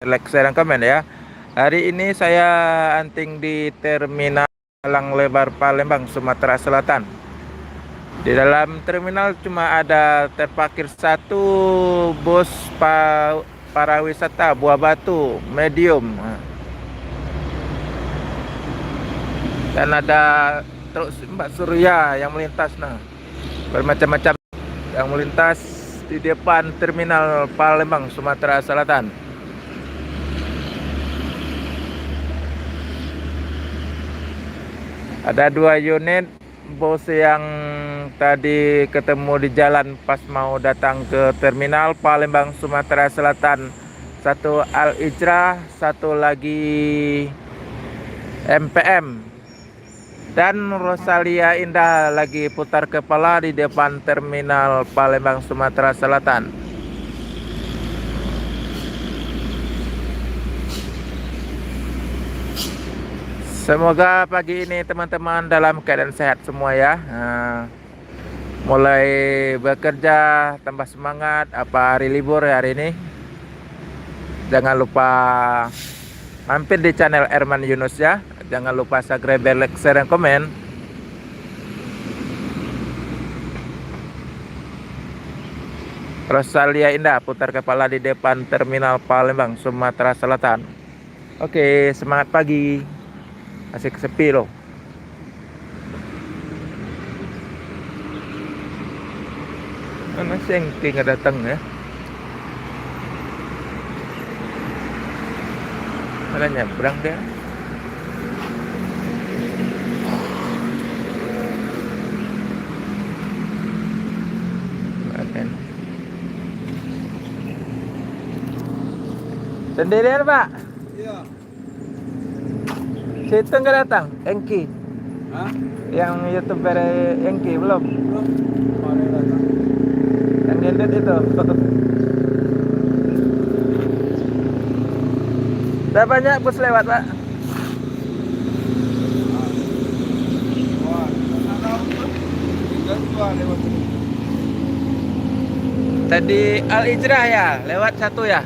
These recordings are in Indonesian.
Like, share, dan komen ya. Hari ini saya anting di Terminal Elang Lebar Palembang, Sumatera Selatan. Di dalam terminal cuma ada terparkir satu bus para wisata Buah Batu medium, dan ada truk Mbak Surya yang melintas. Nah, bermacam-macam yang melintas di depan Terminal Palembang, Sumatera Selatan. Ada 2 unit bus yang tadi ketemu di jalan pas mau datang ke Terminal Palembang, Sumatera Selatan. Satu Al Ijrah, satu lagi MPM. Dan Rosalia Indah lagi putar kepala di depan Terminal Palembang, Sumatera Selatan. Semoga pagi ini teman-teman dalam keadaan sehat semua ya. Mulai bekerja tambah semangat, apa hari libur hari ini. Jangan lupa mampir di channel Erman Yunus ya. Jangan lupa subscribe, like, share, dan komen. Rosalia Indah putar kepala di depan Terminal Palembang, Sumatera Selatan. Oke, semangat pagi. Masih sepi loh. Mana sengking datang ya? Mana nyebrang dia? Sendirian Pak? Iya. Situ nggak datang? Engki? Hah? Yang youtuber Engki belum? Belum. Kemarin datang. Yang ngedit itu. Udah banyak bus lewat Pak? Wah, nggak tahu tuh. Tinggal 2 lewat sini. Tadi Al Ijrah ya, lewat satu ya.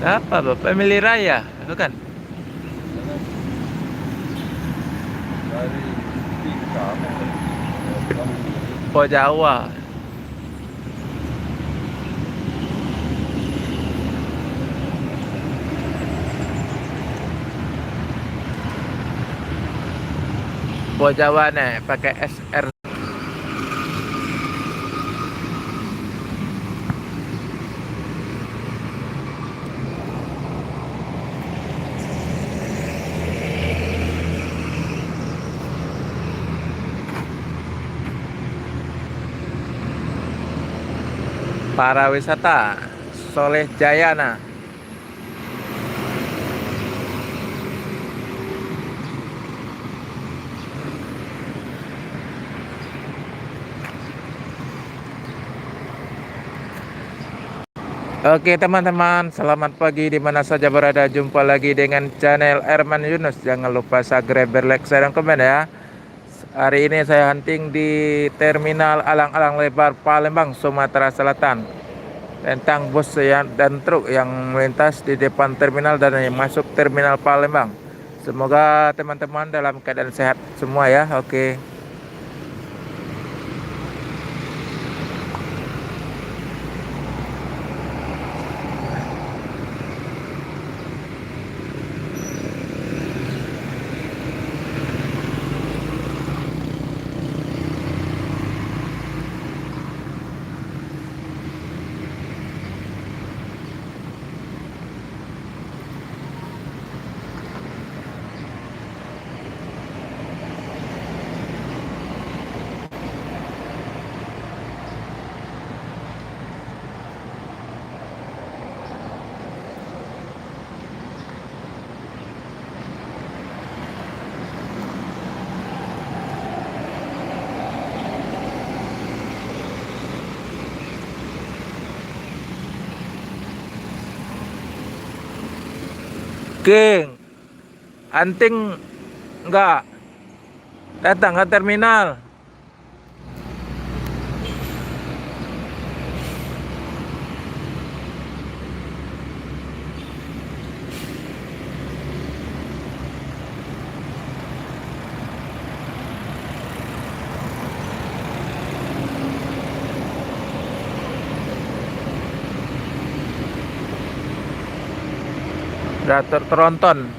Apa Bapak? Family Raya, bukan? Dari Tika. Po Jawa. Po Jawa nih, pakai SR. Para wisata Soleh Jayana. Oke teman-teman, selamat pagi di mana saja berada. Jumpa lagi dengan channel Erman Yunus. Jangan lupa subscribe, like, share, dan komen ya. Hari ini saya hunting di Terminal Alang-Alang Lebar Palembang, Sumatera Selatan. Tentang bus dan truk yang melintas di depan terminal dan yang masuk Terminal Palembang. Semoga teman-teman dalam keadaan sehat semua ya. Oke. King, Anting enggak datang ke terminal. Udah tertonton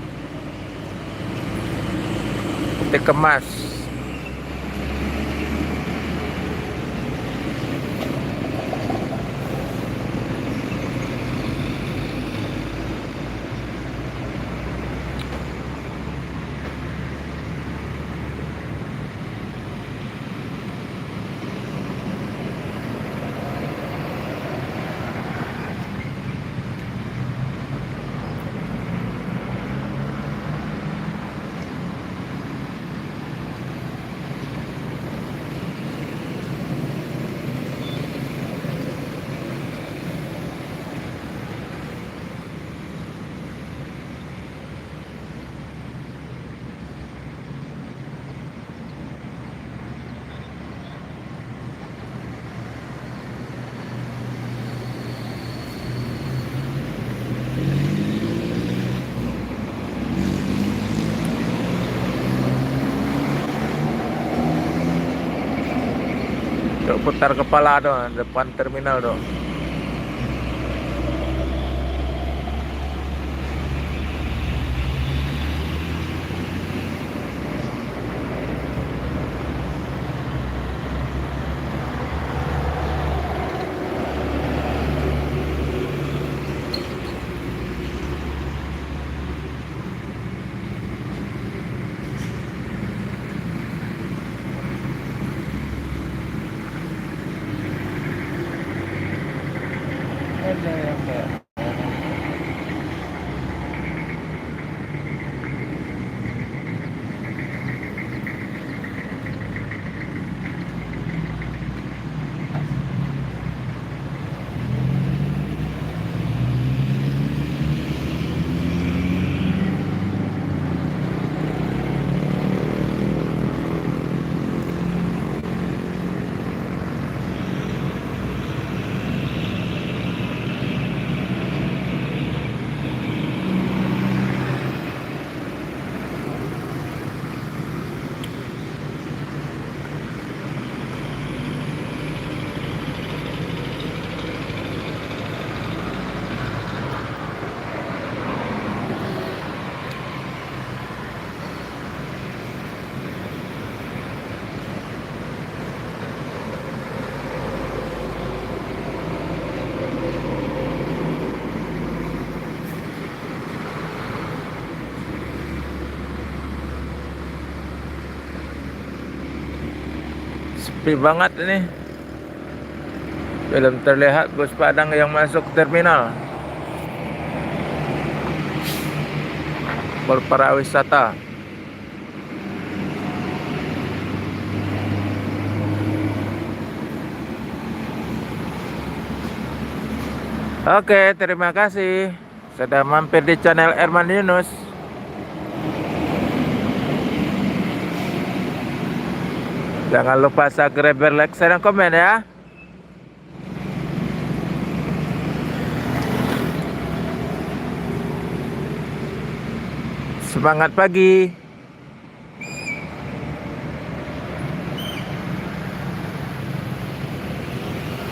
dikemas. Tuh, putar kepala dong depan terminal dong. Ada yang kayak sepi banget ini. Belum terlihat bus Padang yang masuk terminal. Berparawisata. Oke, terima kasih sudah mampir di channel Herman Yunus. Jangan lupa subscribe, like, share, dan komen ya. Semangat pagi.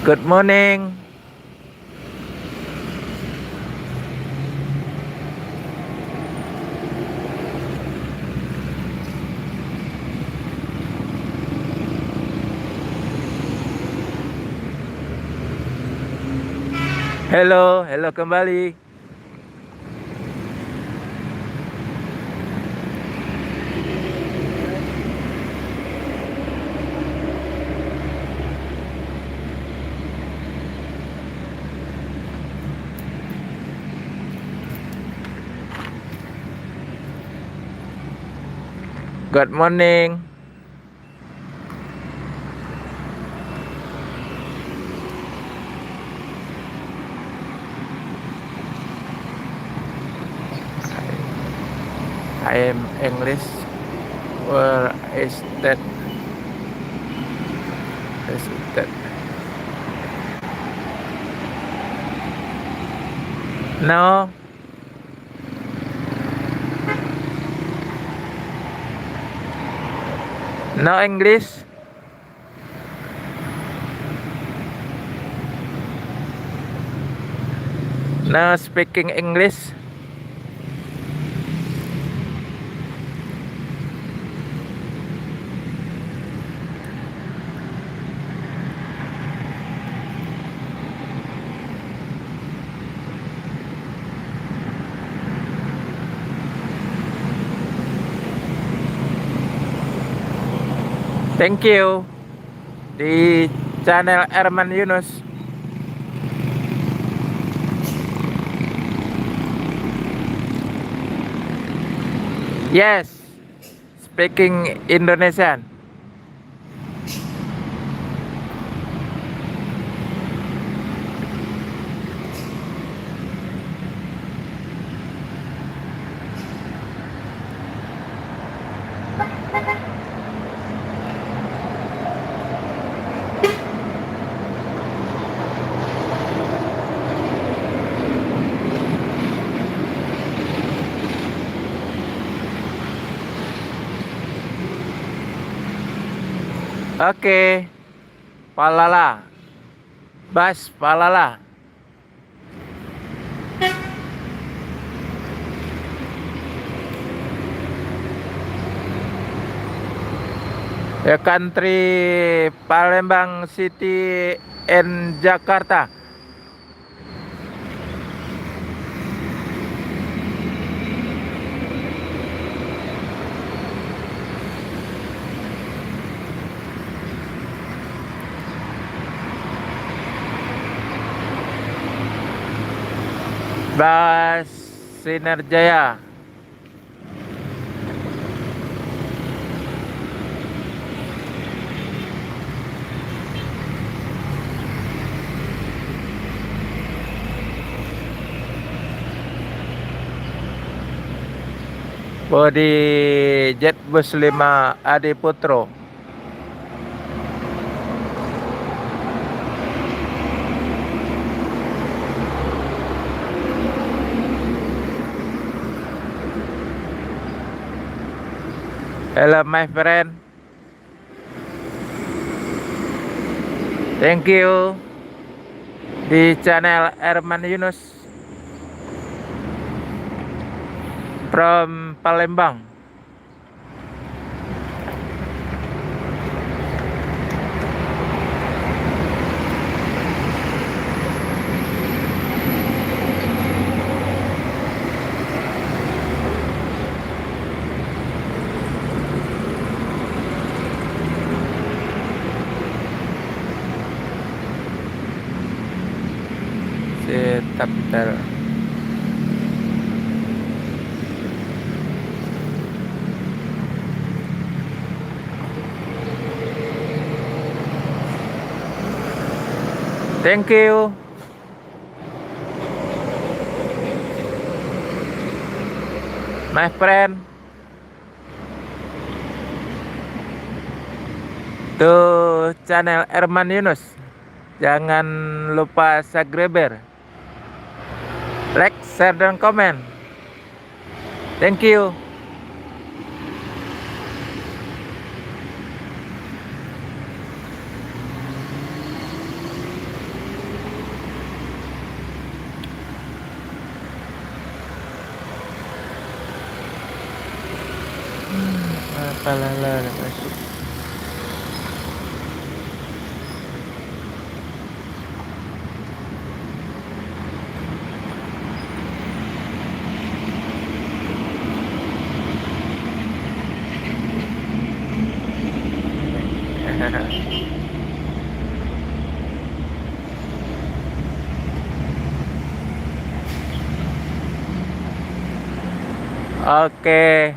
Good morning. Hello, hello kembali. Good morning. I am English. Where is that? Is that? No. No English. No speaking English. Thank you di channel Erman Yunus. Yes, speaking Indonesian. Oke, palala, bas palala. The country Palembang City and Jakarta. Bas Sinerjaya. Bodi Jet Bus 5 Adi Putro. Hello my friend. Thank you di channel Erman Yunus from Palembang. September. Thank you. My friend. To channel Erman Yunus. Jangan lupa subscribe, like, share, dan komen. Thank you. Palala masuk. Oke.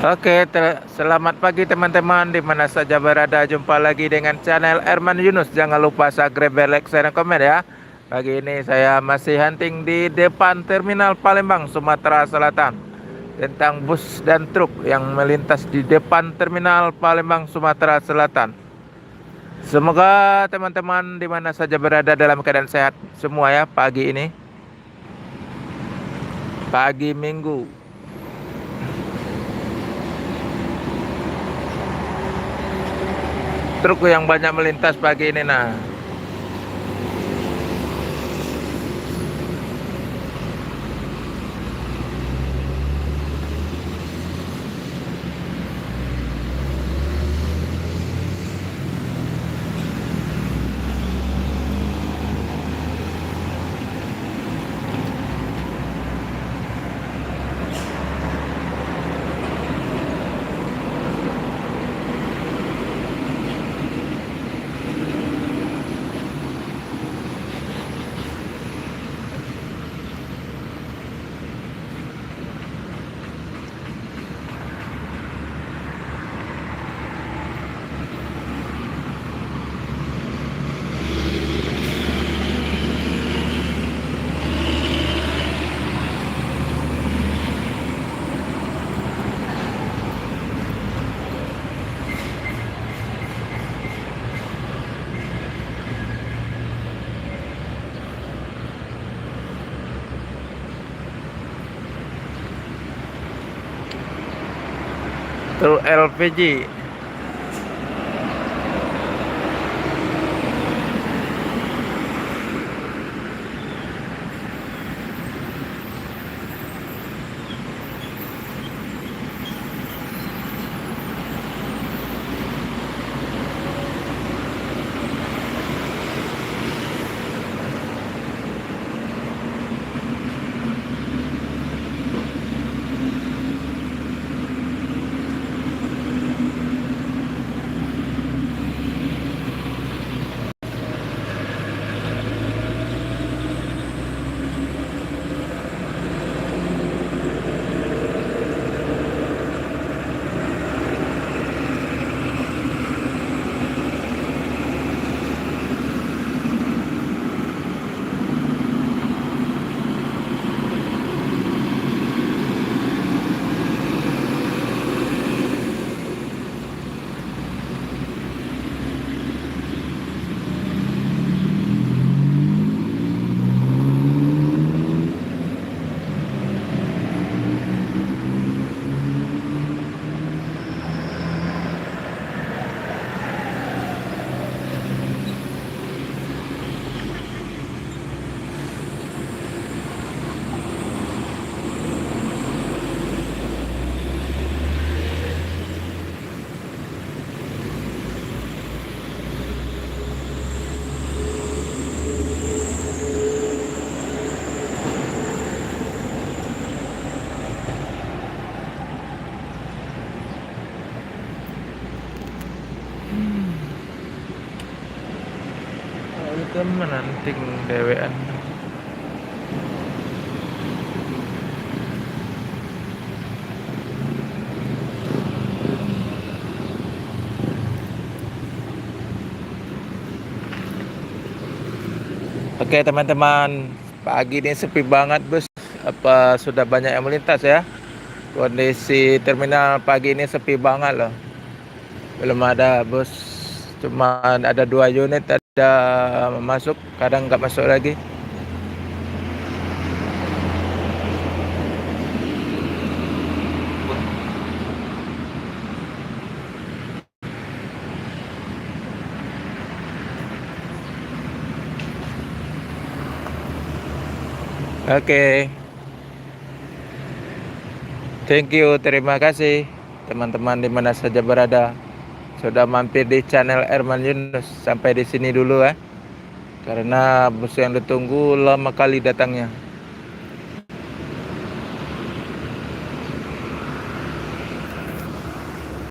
Oke, selamat pagi teman-teman di mana saja berada. Jumpa lagi dengan channel Erman Yunus. Jangan lupa subscribe, like, share, dan komen ya. Pagi ini saya masih hunting di depan Terminal Palembang, Sumatera Selatan. Tentang bus dan truk yang melintas di depan Terminal Palembang, Sumatera Selatan. Semoga teman-teman di mana saja berada dalam keadaan sehat semua ya pagi ini. Pagi Minggu. Truk yang banyak melintas pagi ini nah. Truk LPG. Teman anting dewean. Oke teman-teman, pagi ini sepi banget bus. Apa sudah banyak yang melintas ya? Kondisi terminal pagi ini sepi banget loh. Belum ada bus, cuma ada 2 unit ada masuk, kadang nggak masuk lagi. Oke, thank you, terima kasih teman-teman di mana saja berada sudah mampir di channel Erman Yunus. Sampai di sini dulu ya, karena bus yang ditunggu lama kali datangnya.